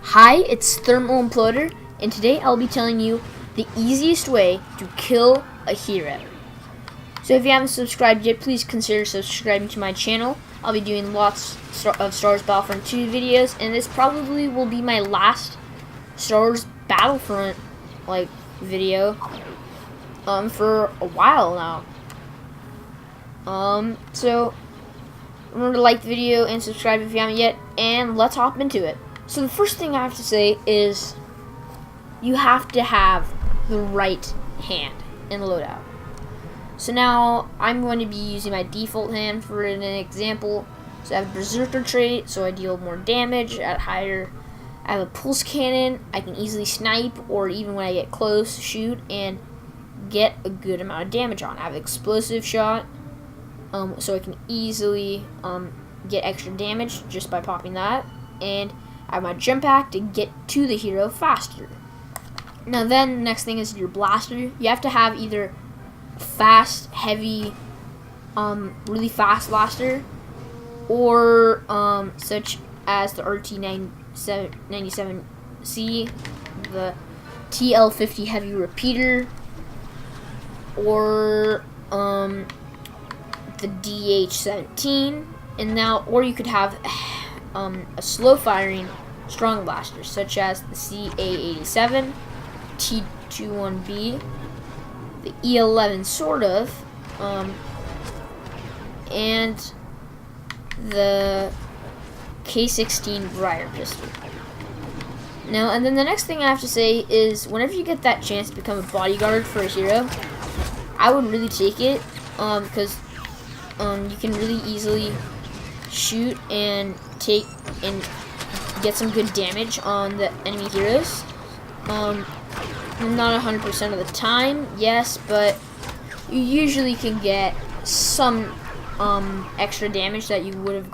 Hi, it's Thermal Imploder, and today I'll be telling you the easiest way to kill a hero. So if you haven't subscribed yet, please consider subscribing to my channel. I'll be doing lots of Star Wars Battlefront 2 videos, and this probably will be my last Star Wars Battlefront video for a while now. So remember to like the video and subscribe if you haven't yet, and let's hop into it. So the first thing I have to say is you have to have the right hand in loadout. So now I'm going to be using my default hand for an example. So I have a Berserker trait, so I deal more damage at higher. I have a pulse cannon, I can easily snipe, or even when I get close, shoot and get a good amount of damage on. I have explosive shot, so I can easily get extra damage just by popping that. And I have my jump pack to get to the hero faster. Now then, the next thing is your blaster. You have to have either fast, heavy, really fast blaster, or such as the RT97C, the TL50 heavy repeater, or the DH17, and now, or you could have a slow firing strong blaster such as the CA87, T21B, the E11 sort of, and the K16 Briar pistol. Now, and then the next thing I have to say is whenever you get that chance to become a bodyguard for a hero, I would really take it, because you can really easily shoot and take and get some good damage on the enemy heroes. Not 100% of the time, yes, but you usually can get some extra damage that you wouldn't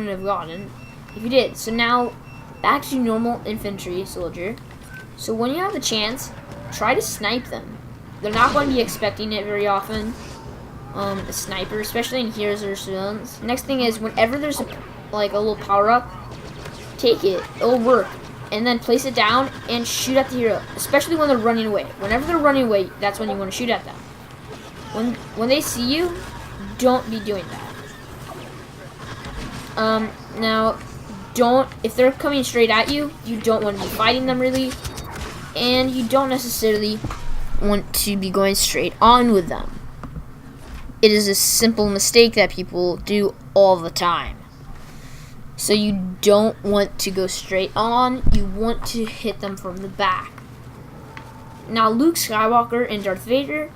have gotten if you did. So now back to normal infantry soldier. So when you have the chance, try to snipe them. They're not going to be expecting it very often. A sniper, especially in heroes or civilians. Next thing is whenever there's a little power up, take it. It'll work. And then place it down and shoot at the hero, especially when they're running away. Whenever they're running away, that's when you want to shoot at them. When they see you, don't be doing that. Now, if they're coming straight at you, you don't want to be fighting them really, and you don't necessarily want to be going straight on with them. It is a simple mistake that people do all the time. So you don't want to go straight on, you want to hit them from the back. Now Luke Skywalker and Darth Vader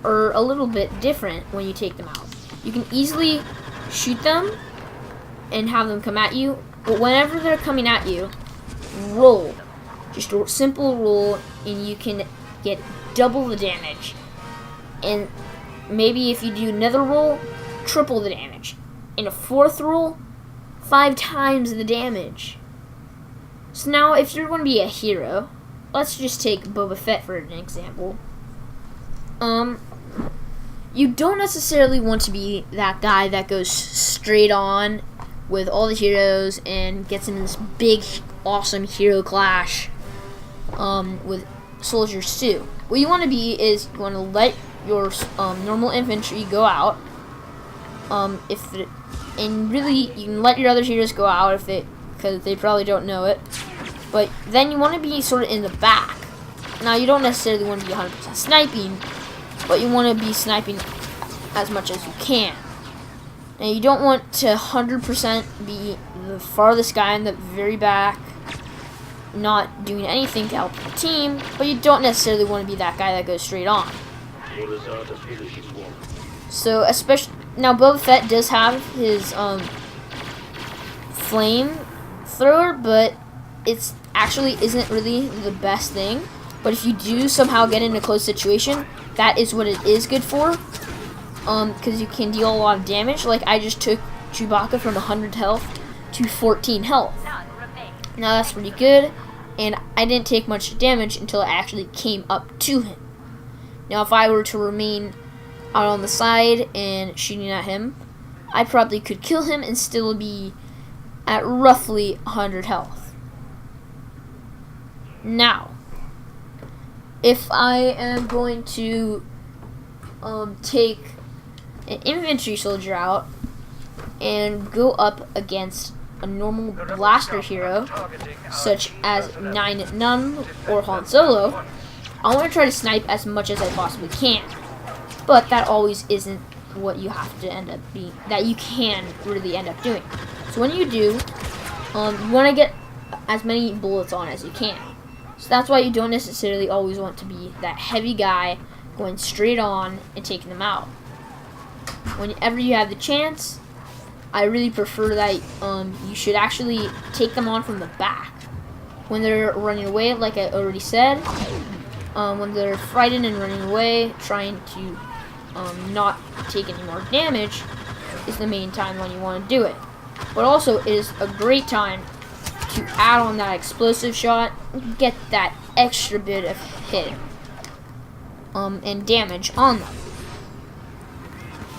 are a little bit different when you take them out. You can easily shoot them and have them come at you, but whenever they're coming at you, roll. Just a simple roll and you can get double the damage. And maybe if you do another roll, triple the damage. And a fourth roll, 5 times the damage. So now if you're going to be a hero, let's just take Boba Fett for an example. You don't necessarily want to be that guy that goes straight on with all the heroes and gets in this big awesome hero clash with soldiers too. What you want to be is you want to let your normal infantry go out. And really, you can let your other heroes go out because they probably don't know it. But then you want to be sort of in the back. Now, you don't necessarily want to be 100% sniping, but you want to be sniping as much as you can. Now, you don't want to 100% be the farthest guy in the very back, not doing anything to help the team, but you don't necessarily want to be that guy that goes straight on. So, especially now, Boba Fett does have his flame thrower, but it's actually isn't really the best thing. But if you do somehow get in a close situation, that is what it is good for, because you can deal a lot of damage. Like I just took Chewbacca from 100 health to 14 health. Now that's pretty good, and I didn't take much damage until I actually came up to him. Now if I were to remain out on the side and shooting at him, I probably could kill him and still be at roughly 100 health. Now, if I am going to take an infantry soldier out and go up against a normal blaster hero, such as 9 Num or Han Solo, I want to try to snipe as much as I possibly can. But that always isn't what you have to end up being, that you can really end up doing. So when you do, you want to get as many bullets on as you can. So that's why you don't necessarily always want to be that heavy guy going straight on and taking them out. Whenever you have the chance, I really prefer that you should actually take them on from the back. When they're running away, like I already said, when they're frightened and running away, trying to not take any more damage, is the main time when you want to do it. But also, it is a great time to add on that explosive shot, get that extra bit of hit and damage on them.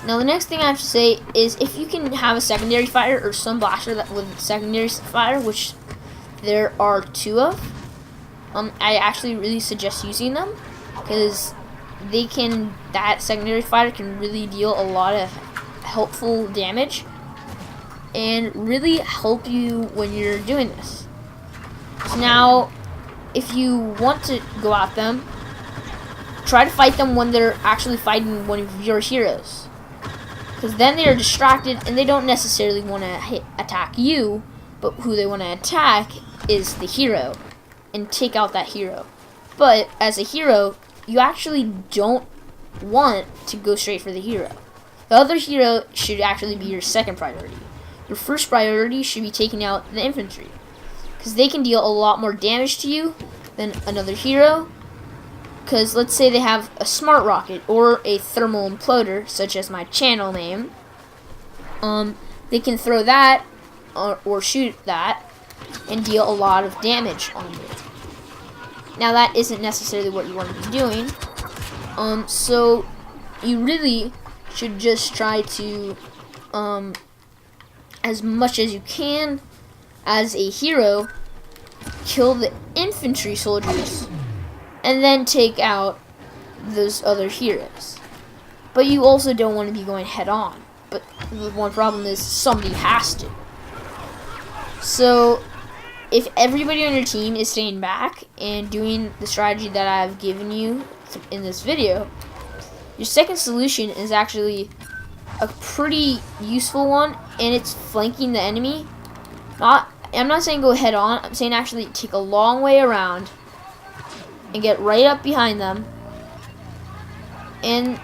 Now the next thing I have to say is, if you can have a secondary fire or some blaster that with secondary fire, which there are 2 of, I actually really suggest using them, because that secondary fire can really deal a lot of helpful damage and really help you when you're doing this. So now, if you want to go at them, try to fight them when they're actually fighting one of your heroes, because then they are distracted and they don't necessarily want to attack you, but who they want to attack is the hero and take out that hero. But as a hero, you actually don't want to go straight for the hero. The other hero should actually be your second priority. Your first priority should be taking out the infantry, because they can deal a lot more damage to you than another hero. Because let's say they have a smart rocket or a thermal imploder, such as my channel name, they can throw that or shoot that and deal a lot of damage on you. Now that isn't necessarily what you want to be doing, so you really should just try to, as much as you can, as a hero, kill the infantry soldiers and then take out those other heroes. But you also don't want to be going head on. But the one problem is somebody has to. So if everybody on your team is staying back and doing the strategy that I've given you in this video, your second solution is actually a pretty useful one, and it's flanking the enemy. I'm not saying go head on, I'm saying actually take a long way around and get right up behind them and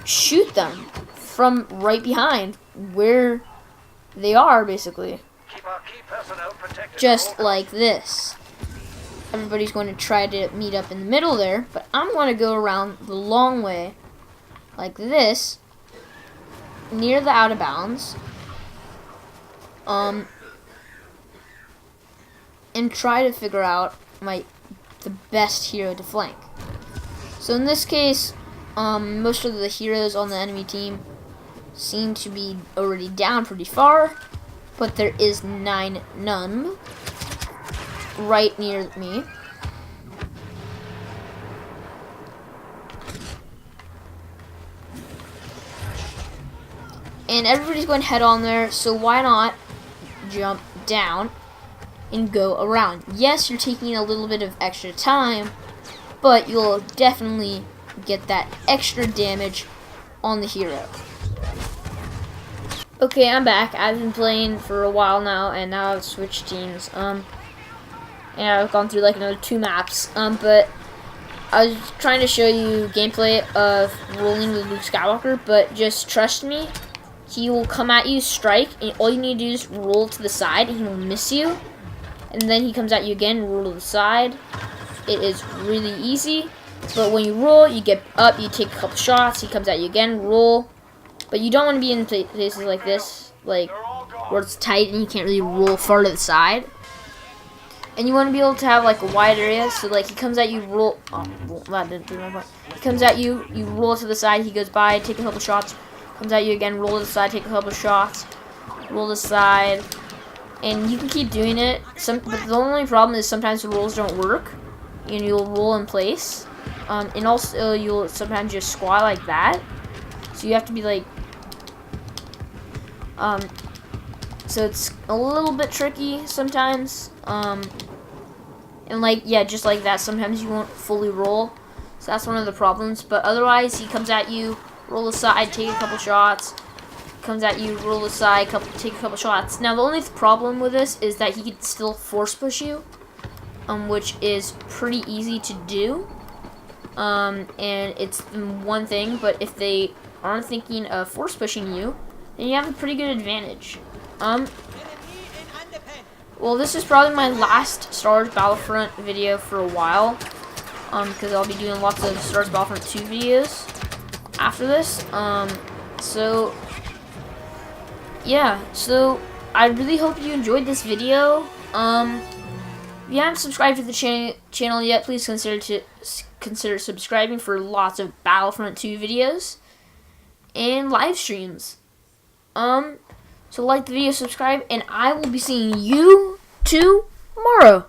shoot them from right behind where they are, basically. Just like this. Everybody's going to try to meet up in the middle there, but I'm going to go around the long way like this, near the out of bounds, and try to figure out the best hero to flank. So in this case, most of the heroes on the enemy team seem to be already down pretty far, but there is 9 Num right near me. And everybody's going head on there, so why not jump down and go around? Yes, you're taking a little bit of extra time, but you'll definitely get that extra damage on the hero. Okay, I'm back. I've been playing for a while now, and now I've switched teams. And I've gone through like another 2 maps. But I was trying to show you gameplay of rolling with Luke Skywalker, but just trust me, he will come at you, strike, and all you need to do is roll to the side, and he will miss you. And then he comes at you again, roll to the side. It is really easy. But when you roll, you get up, you take a couple shots, he comes at you again, roll. But you don't want to be in places like this, like where it's tight and you can't really roll far to the side. And you want to be able to have like a wide area, so like he comes at you, roll. Oh, that didn't do my point. He comes at you, you roll to the side, he goes by, take a couple shots, comes at you again, roll to the side, take a couple shots, roll to the side, and you can keep doing it. But the only problem is sometimes the rolls don't work. and you'll roll in place. And also you'll sometimes just squat like that. So you have to be like, so it's a little bit tricky sometimes. And like, yeah, just like that, sometimes you won't fully roll. So that's one of the problems. But otherwise, he comes at you, roll aside, take a couple shots. Comes at you, roll aside, take a couple shots. Now, the only problem with this is that he can still force push you, which is pretty easy to do. And it's one thing, but if they aren't thinking of force pushing you, then you have a pretty good advantage. Well, this is probably my last Star Wars Battlefront video for a while, because I'll be doing lots of Star Wars Battlefront 2 videos after this. So yeah, so I really hope you enjoyed this video. If you haven't subscribed to the channel yet, please consider subscribing for lots of Battlefront 2 videos and live streams. So like the video, subscribe, and I will be seeing you tomorrow.